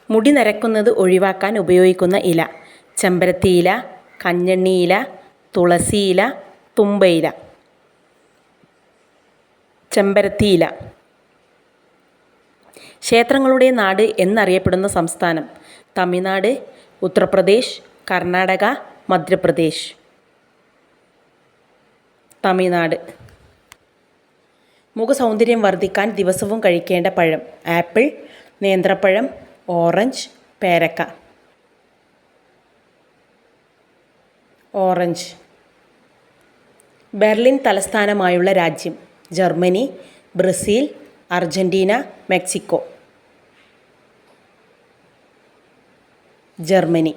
മുടി നരക്കുന്നത് ഒഴിവാക്കാൻ ഉപയോഗിക്കുന്ന ഇല: ചെമ്പരത്തിയില, കഞ്ഞെണ്ണിയില, തുളസിയില, തുമ്പയില. ചെമ്പരത്തിയില. ക്ഷേത്രങ്ങളുടെ നാട് എന്നറിയപ്പെടുന്ന സംസ്ഥാനം: തമിഴ്നാട്, ഉത്തർപ്രദേശ്, കർണാടക, മധ്യപ്രദേശ്. തമിഴ്നാട്. മുഖസൗന്ദര്യം വർദ്ധിക്കാൻ ദിവസവും കഴിക്കേണ്ട പഴം: ആപ്പിൾ, നേന്ത്രപ്പഴം, ഓറഞ്ച്, പേരക്ക. ഓറഞ്ച്. ബെർലിൻ തലസ്ഥാനമായുള്ള രാജ്യം: Germany, Brazil, Argentina, Mexico. Germany.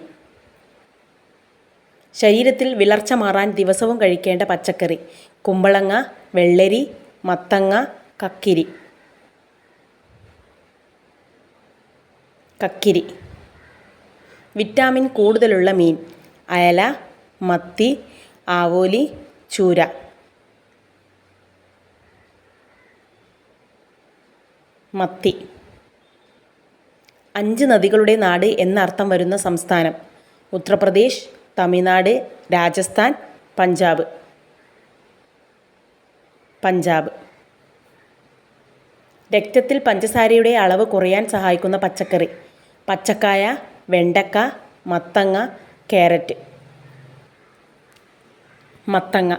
ശരീരത്തിൽ വിളർച്ച മാറാൻ ദിവസവും കഴിക്കേണ്ട പച്ചക്കറി: കുമ്പളങ്ങ, വെള്ളരി, മത്തങ്ങ, കക്കിരി. കക്കിരി. വിറ്റാമിൻ കൂടുതലുള്ള മീൻ: അയല, മത്തി, ആവോലി, ചൂര. മത്തി. 5 നദികളുടെ നാട് എന്നർത്ഥം വരുന്ന സംസ്ഥാനം: ഉത്തർപ്രദേശ്, തമിഴ്നാട്, രാജസ്ഥാൻ, പഞ്ചാബ്. പഞ്ചാബ്. രക്തത്തിൽ പഞ്ചസാരയുടെ അളവ് കുറയാൻ സഹായിക്കുന്ന പച്ചക്കറി: പച്ചക്കായ, വെണ്ടക്ക, മത്തങ്ങ, കാരറ്റ്. മത്തങ്ങ.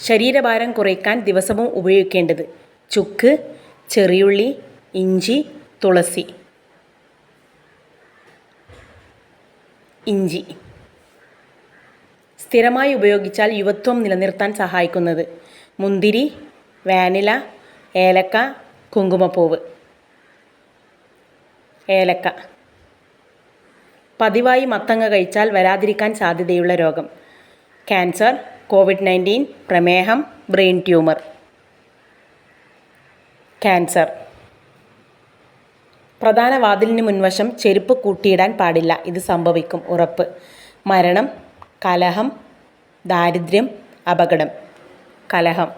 ശരീരഭാരം കുറയ്ക്കാൻ ദിവസവും ഉപയോഗിക്കേണ്ടത്: ചുക്ക്, ചെറിയുള്ളി, ഇഞ്ചി, തുളസി. ഇഞ്ചി. സ്ഥിരമായി ഉപയോഗിച്ചാൽ യുവത്വം നിലനിർത്താൻ സഹായിക്കുന്നത്: മുന്തിരി, വാനില, ഏലക്ക, കുങ്കുമപ്പൂവ്. ഏലക്ക. പതിവായി മത്തങ്ങ കഴിച്ചാൽ വരാതിരിക്കാൻ സാധ്യതയുള്ള രോഗം: ക്യാൻസർ, COVID-19, പ്രമേഹം, ബ്രെയിൻ ട്യൂമർ. ക്യാൻസർ. പ്രധാന വാതിലിന് മുൻവശം ചെരുപ്പ് കൂട്ടിയിടാൻ പാടില്ല. ഇത് സംഭവിക്കും. ഉറപ്പ്: മരണം, കലഹം, ദാരിദ്ര്യം, അപകടം. കലഹം.